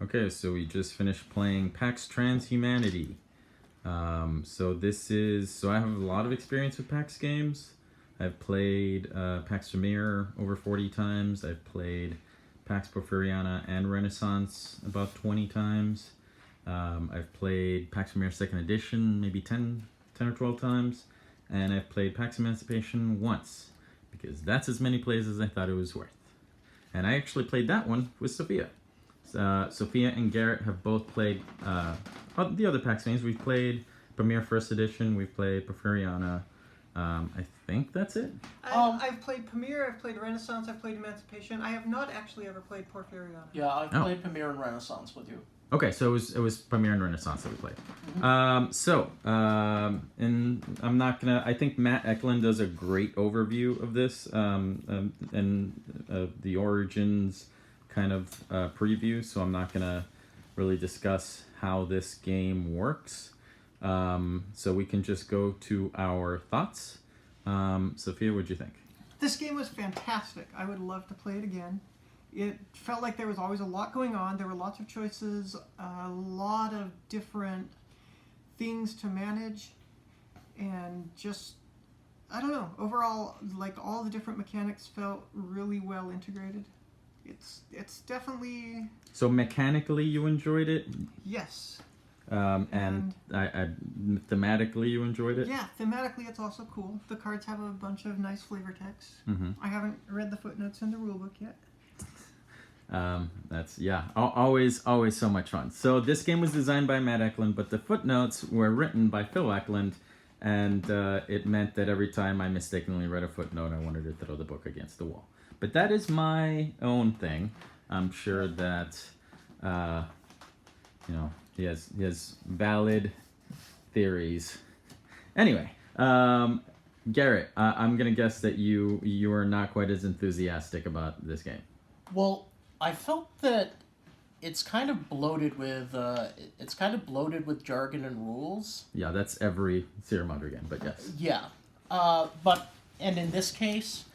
Okay, so we just finished playing PAX Transhumanity. So I have a lot of experience with PAX games. I've played PAX Premier over 40 times. I've played PAX Porfiriana and Renaissance about 20 times. I've played PAX Premier 2nd Edition maybe 10 or 12 times. And I've played PAX Emancipation once, because that's as many plays as I thought it was worth. And I actually played that one with Sophia. Sophia and Garrett have both played the other PAX games. We've played Premier First Edition, we've played Porfiriana. I think that's it. I've played Premier, I've played Renaissance, I've played Emancipation. I have not actually ever played Porfiriana. Yeah, I've played Premier and Renaissance with you. Okay, so it was Premier and Renaissance that we played. And I'm not gonna. I think Matt Eklund does a great overview of this and the origins kind of preview. So I'm not gonna really discuss how this game works. So we can just go to our thoughts. Sophia, what'd you think? This game was fantastic. I would love to play it again. It felt like there was always a lot going on. There were lots of choices, a lot of different things to manage, and just, I don't know, overall, like, all the different mechanics felt really well integrated. It's definitely... So mechanically you enjoyed it? Yes. And thematically you enjoyed it? Yeah, thematically it's also cool. The cards have a bunch of nice flavor text. Mm-hmm. I haven't read the footnotes in the rulebook yet. That's always so much fun. So this game was designed by Matt Eklund, but the footnotes were written by Phil Eklund, and it meant that every time I mistakenly read a footnote, I wanted to throw the book against the wall. But that is my own thing. I'm sure that he has valid theories. Anyway, Garrett, I'm gonna guess that you are not quite as enthusiastic about this game. Well, I felt that it's kind of bloated with jargon and rules. Yeah, that's every Seer Mother game, but yes. Yeah, and in this case,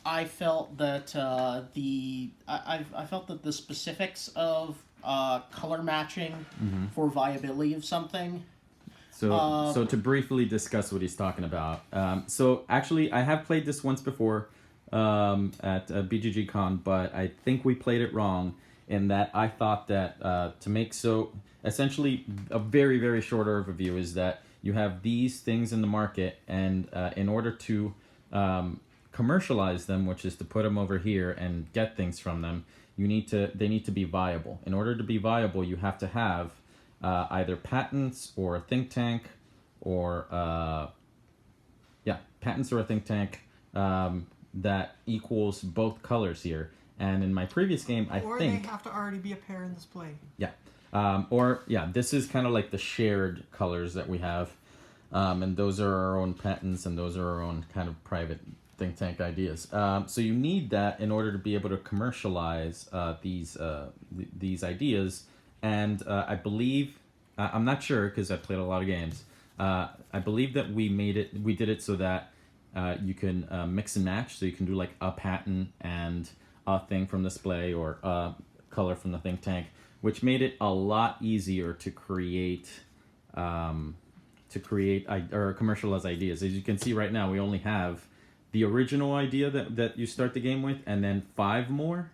I felt that I felt that the specifics of color matching for viability of something. So to briefly discuss what he's talking about. So actually, I have played this once before. At BGG Con, but I think we played it wrong in that I thought that to make essentially a very, very short overview is that you have these things in the market, and in order to commercialize them, which is to put them over here and get things from them, they need to be viable. In order to be viable, you have to have either patents or a think tank, or patents or a think tank. That equals both colors here. And in my previous game, I think... Or they have to already be a pair in this play. Yeah. This is kind of like the shared colors that we have. And those are our own patents, and those are our own kind of private think tank ideas. So you need that in order to be able to commercialize these ideas. And I believe... I'm not sure, because I've played a lot of games. I believe that we did it so that you can mix and match, so you can do like a patent and a thing from display, or a color from the think tank, which made it a lot easier to create or commercialize ideas. As you can see right now, we only have the original idea that you start the game with, and then 5 more.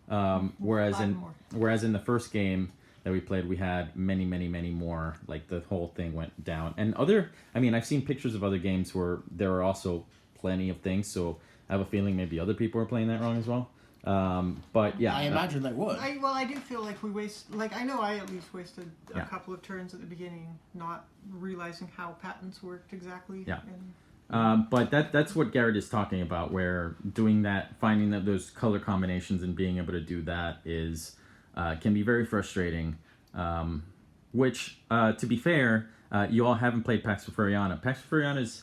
Whereas in the first game that we played, we had many more. Like, the whole thing went down. And I've seen pictures of other games where there are also plenty of things, so I have a feeling maybe other people are playing that wrong as well. But yeah. I imagine they would. I do feel like I know I at least wasted a couple of turns at the beginning not realizing how patents worked exactly. Yeah. But that's what Garrett is talking about, where doing that, finding that those color combinations and being able to do that is... can be very frustrating, which, to be fair, you all haven't played Pax Porfiriana. Pax Porfiriana is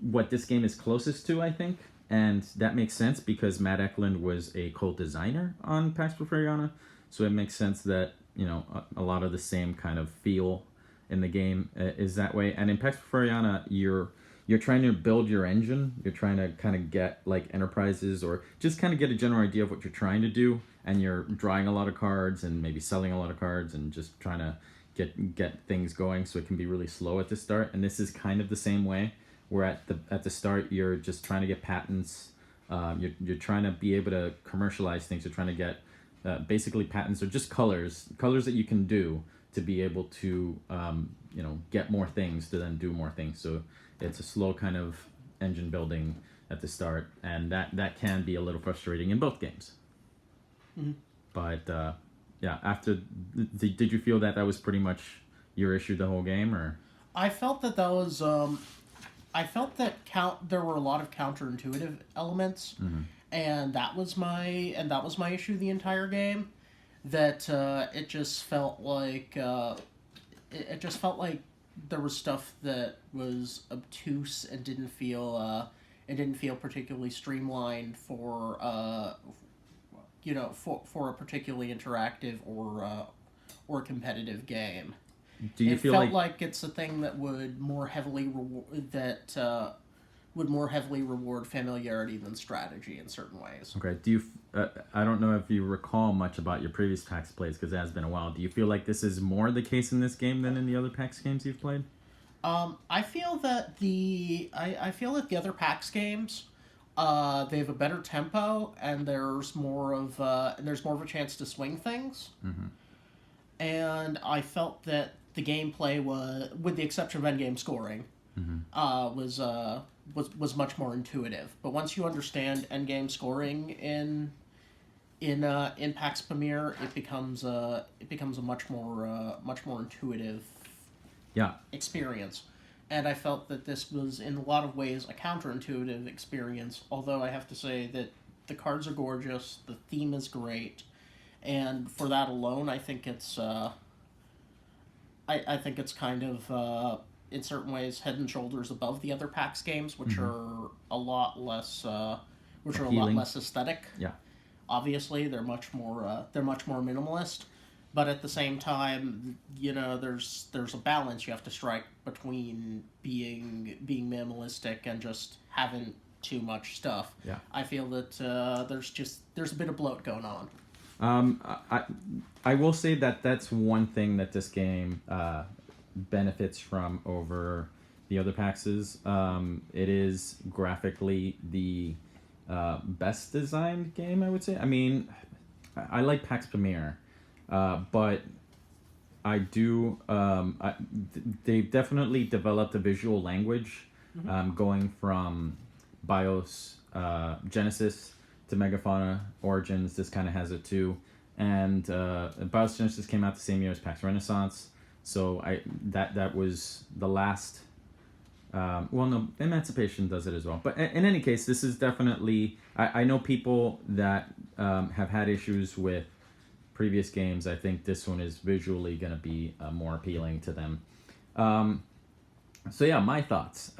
what this game is closest to, I think, and that makes sense because Matt Eklund was a co-designer on Pax Porfiriana, so it makes sense that, a lot of the same kind of feel in the game is that way. And in Pax Porfiriana, you're you're trying to build your engine. You're trying to kind of get like enterprises or just kind of get a general idea of what you're trying to do, and you're drawing a lot of cards and maybe selling a lot of cards and just trying to get things going, so it can be really slow at the start. And this is kind of the same way, where at the start you're just trying to get patents. You're trying to be able to commercialize things. You're trying to get basically patents or just colors that you can do to be able to get more things to then do more things. So it's a slow kind of engine building at the start, and that can be a little frustrating in both games. Mm-hmm. But yeah, after did you feel that was pretty much your issue the whole game, or? I felt that was. I felt that there were a lot of counterintuitive elements, Mm-hmm. and that was my issue the entire game. That it just felt like there was stuff that was obtuse and didn't feel particularly streamlined for for a particularly interactive or competitive game. Do you feel felt like it's a thing that would more heavily reward familiarity than strategy in certain ways. Okay. Do you? I don't know if you recall much about your previous PAX plays because it has been a while. Do you feel like this is more the case in this game than in the other PAX games you've played? I feel that the other PAX games, they have a better tempo and there's more of a chance to swing things. Mm-hmm. And I felt that the gameplay was, with the exception of endgame scoring, Mm-hmm. was much more intuitive. But once you understand endgame scoring in PAX Premier, it becomes a much more intuitive experience. And I felt that this was in a lot of ways a counterintuitive experience. Although I have to say that the cards are gorgeous, the theme is great, and for that alone, I think it's I think it's kind of in certain ways head and shoulders above the other PAX games, which are a lot less aesthetic. Yeah. Obviously, they're much more minimalist, but at the same time, there's a balance you have to strike between being minimalistic and just having too much stuff. Yeah. I feel that there's a bit of bloat going on. I will say that that's one thing that this game benefits from over the other PAXs. It is graphically the best designed game, I would say. I mean, I like PAX Premier, but I do. They've definitely developed a visual language, going from BIOS, Genesis to Megafauna Origins. This kind of has it too, and BIOS Genesis came out the same year as PAX Renaissance, so that was the last. Well, no, Emancipation does it as well. But in any case, this is definitely. I know people that have had issues with previous games. I think this one is visually going to be more appealing to them. So yeah, my thoughts.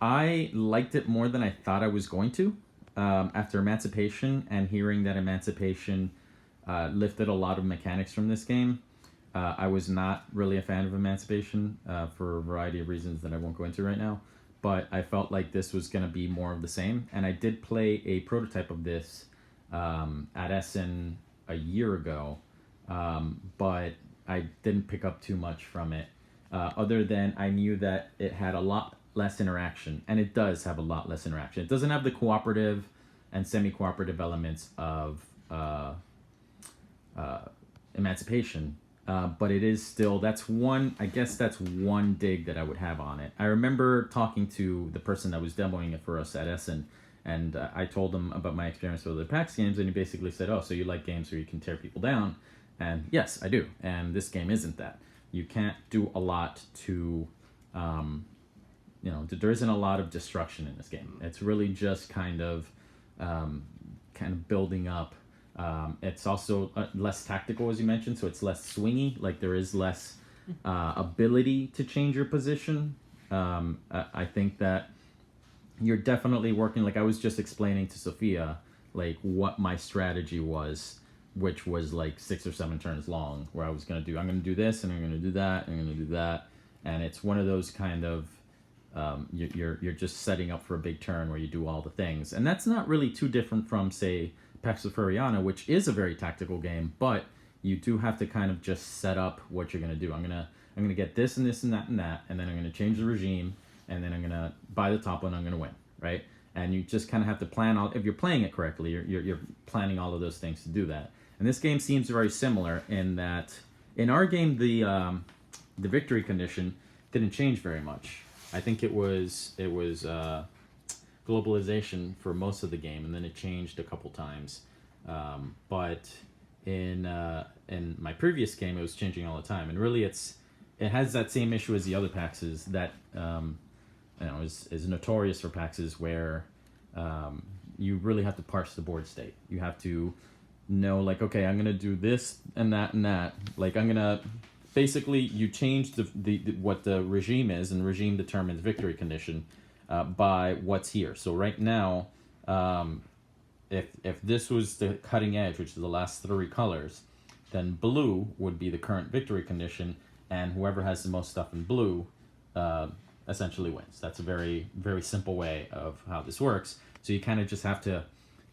I liked it more than I thought I was going to. After Emancipation and hearing that Emancipation lifted a lot of mechanics from this game, I was not really a fan of Emancipation for a variety of reasons that I won't go into right now. But I felt like this was going to be more of the same. And I did play a prototype of this at Essen a year ago, but I didn't pick up too much from it, other than I knew that it had a lot less interaction, and it does have a lot less interaction. It doesn't have the cooperative and semi-cooperative elements of Emancipation, but it is still, that's one dig that I would have on it. I remember talking to the person that was demoing it for us at Essen, and I told him about my experience with the PAX games, and he basically said, oh, so you like games where you can tear people down? And yes, I do, and this game isn't that. You can't do a lot to... there isn't a lot of destruction in this game. It's really just kind of building up. It's also less tactical, as you mentioned, so it's less swingy. Like, there is less ability to change your position. I think that you're definitely working, like I was just explaining to Sophia, like what my strategy was, which was like 6 or 7 turns long, where I'm going to do this, and I'm going to do that, and I'm going to do that. And it's one of those kind of you're just setting up for a big turn where you do all the things, and that's not really too different from, say, Pax Furiana, which is a very tactical game, but you do have to kind of just set up what you're gonna do. I'm gonna get this and this and that, and then I'm gonna change the regime, and then I'm gonna buy the top one. I'm gonna win, right? And you just kind of have to plan all. If you're playing it correctly, you're planning all of those things to do that. And this game seems very similar in that in our game the victory condition didn't change very much. I think it was globalization for most of the game, and then it changed a couple times. But in my previous game, it was changing all the time, and really it has that same issue as the other PAXs that is notorious for PAXs where you really have to parse the board state. You have to know, like, okay, I'm gonna do this and that and that. Like, I'm gonna basically you change the what the regime is, and regime determines victory condition by what's here. So right now, if this was the cutting edge, which is the last 3 colors, then blue would be the current victory condition, and whoever has the most stuff in blue essentially wins. That's a very, very simple way of how this works. So you kind of just have to,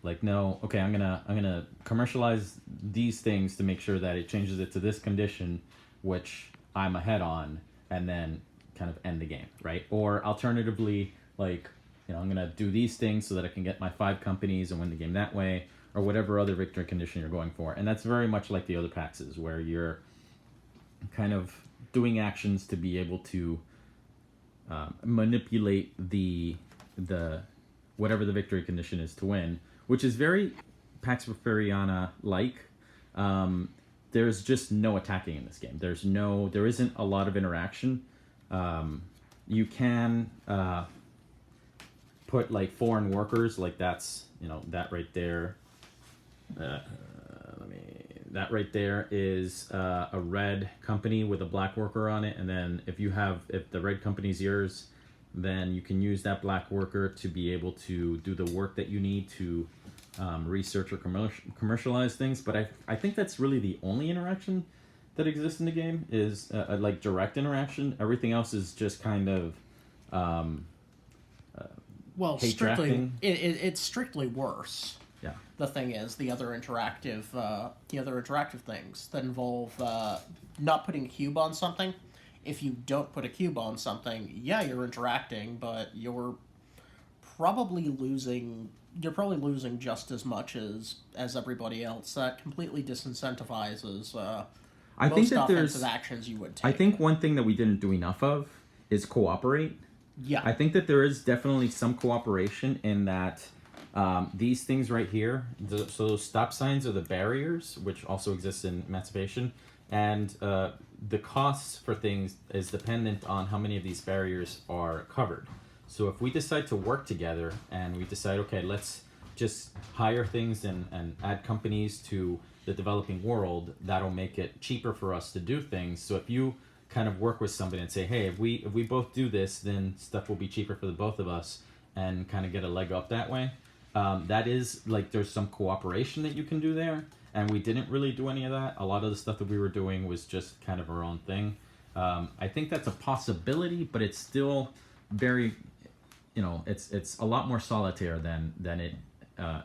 like, know, okay, I'm gonna commercialize these things to make sure that it changes it to this condition, which I'm ahead on, and then kind of end the game, right? Or alternatively, like, I'm gonna do these things so that I can get my 5 companies and win the game that way, or whatever other victory condition you're going for. And that's very much like the other PAXs, where you're kind of doing actions to be able to manipulate the whatever the victory condition is to win, which is very Pax Furiana like. There's just no attacking in this game. There isn't a lot of interaction. You can put like foreign workers, like that's that right there. That right there is a red company with a black worker on it, and then if the red company's yours, then you can use that black worker to be able to do the work that you need to research or commercialize things. But I think that's really the only interaction that exists in the game is like direct interaction. Everything else is just kind of it's strictly worse. Yeah. The thing is, the other interactive things that involve not putting a cube on something. If you don't put a cube on something, yeah, you're interacting, but you're probably losing just as much as everybody else. That completely disincentivizes I think that offensive actions you would take. I think one thing that we didn't do enough of is cooperate. Yeah. I think that there is definitely some cooperation in that these things right here, so those stop signs are the barriers, which also exist in Emancipation, and the costs for things is dependent on how many of these barriers are covered. So if we decide to work together and we decide, okay, let's just hire things and add companies to the developing world, that'll make it cheaper for us to do things. So if you kind of work with somebody and say, hey, if we both do this, then stuff will be cheaper for the both of us, and kind of get a leg up that way. That is, like, there's some cooperation that you can do there, and we didn't really do any of that. A lot of the stuff that we were doing was just kind of our own thing. I think that's a possibility, but it's still very, it's a lot more solitaire than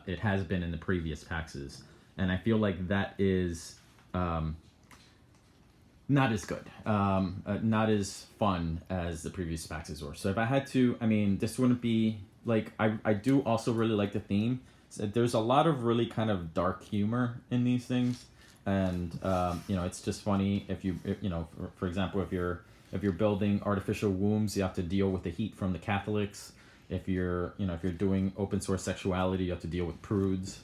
it has been in the previous PAXs, and I feel like that is not as good, not as fun as the previous PAXs were. So if I had to, this wouldn't be. Like, I do also really like the theme. So there's a lot of really kind of dark humor in these things, and it's just funny if for example, if you're building artificial wombs, you have to deal with the heat from the Catholics. If you're doing open source sexuality, you have to deal with prudes.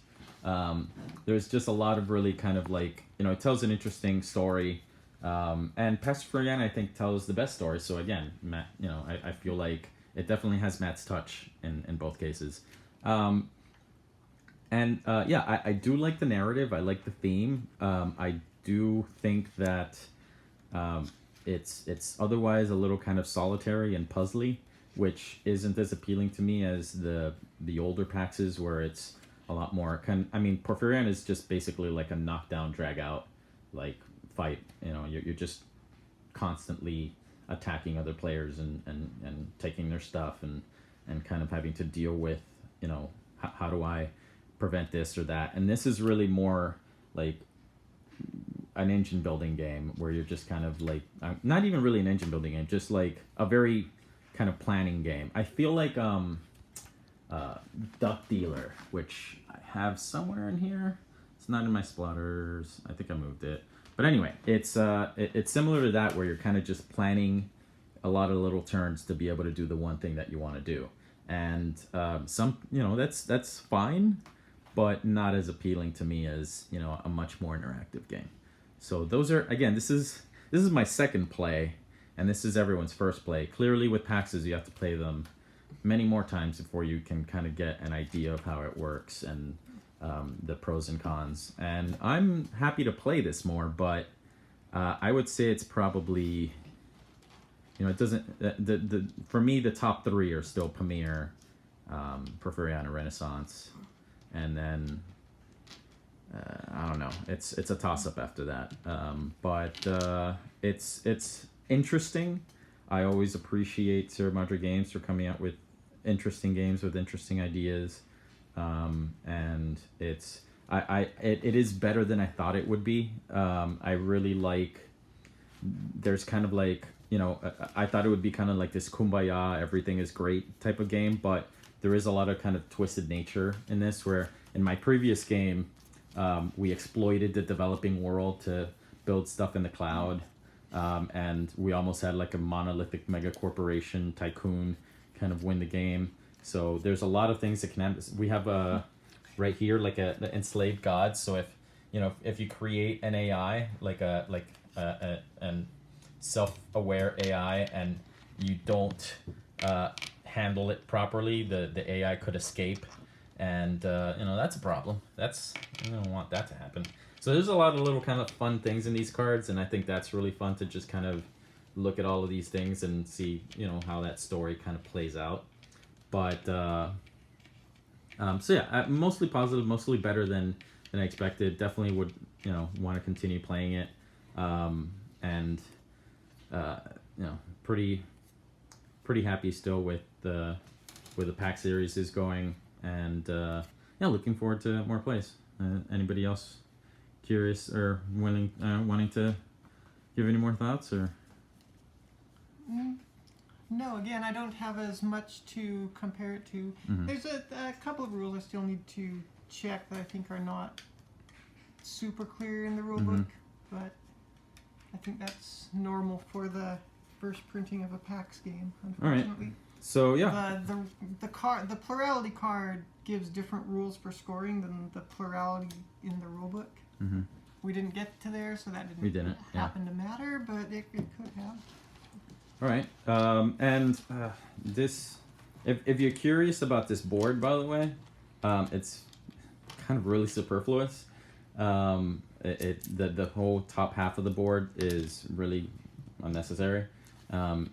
There's just a lot of really kind of like, it tells an interesting story, and Pax Furiana, I think, tells the best story. So again, Matt, I feel like it definitely has Matt's touch in both cases. I do like the narrative. I like the theme. I do think that it's otherwise a little kind of solitary and puzzly, which isn't as appealing to me as the older PAXs, where it's a lot more Porphyrion is just basically like a knockdown, drag out, like, fight. You're just constantly attacking other players and taking their stuff and kind of having to deal with, you know, how do I prevent this or that. And this is really more like an engine building game where you're just kind of like, not even really an engine building game, just like a very kind of planning game. I feel like Duck Dealer, which I have somewhere in here. It's not in my splatters. I think I moved it. But anyway, it's similar to that, where you're kind of just planning a lot of little turns to be able to do the one thing that you want to do. And some, you know, that's fine, but not as appealing to me as, you know, a much more interactive game. So those are, again, this is my second play, and this is everyone's first play. Clearly with PAXs, you have to play them many more times before you can kind of get an idea of how it works and the pros and cons. And I'm happy to play this more, but I would say it's probably, you know, it doesn't, for me, the top three are still Pamir, Porphyriana, Renaissance, and then I don't know. It's a toss up after that. But it's interesting. I always appreciate Sierra Madre Games for coming out with interesting games with interesting ideas, and it is better than I thought it would be. I really like. There's kind of like, you know, I thought it would be kind of like this kumbaya, everything is great type of game, but there is a lot of kind of twisted nature in this, where in my previous game, we exploited the developing world to build stuff in the cloud, and we almost had like a monolithic mega corporation tycoon kind of win the game. So there's a lot of things that can happen. We have right here like the enslaved gods. So if, you know, if you create an AI like an self-aware AI and you don't handle it properly, the AI could escape, and you know, that's a problem. You don't want that to happen. So there's a lot of little kind of fun things in these cards, and I think that's really fun to just kind of look at all of these things and see, you know, how that story kind of plays out. But so yeah, mostly positive, mostly better than I expected. Definitely would, you know, want to continue playing it, and you know, pretty happy still with the PAX series is going, and yeah, looking forward to more plays. Anybody else curious or wanting to give any more thoughts, or? No, again, I don't have as much to compare it to. Mm-hmm. There's a couple of rules I still need to check that I think are not super clear in the rule book, but I think that's normal for the first printing of a PAX game, unfortunately. All right. So yeah, the plurality card gives different rules for scoring than the plurality in the rule book. Mm-hmm. We didn't get to there, so that didn't happen to matter, but it could have. All right. And this, if you're curious about this board, by the way, it's kind of really superfluous. The whole top half of the board is really unnecessary.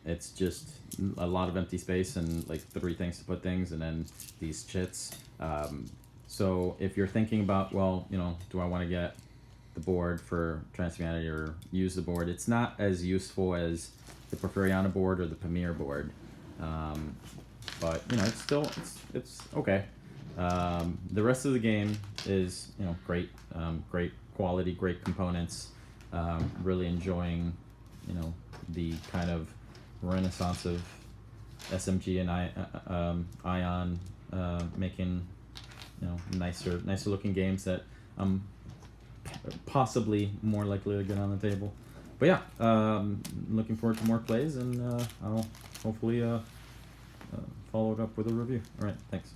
It's just a lot of empty space and like 3 things to put things, and then these chits. So if you're thinking about, well, you know, do I want to get the board for Transhumanity or use the board, it's not as useful as the Porphyriana board or the Pamir board. But you know, it's still it's okay. The rest of the game is, you know, great, great quality, great components. Really enjoying, you know, the kind of renaissance of SMG and Ion, making, you know, nicer looking games that I'm possibly more likely to get on the table. But yeah, looking forward to more plays, and I'll hopefully follow it up with a review. All right, thanks.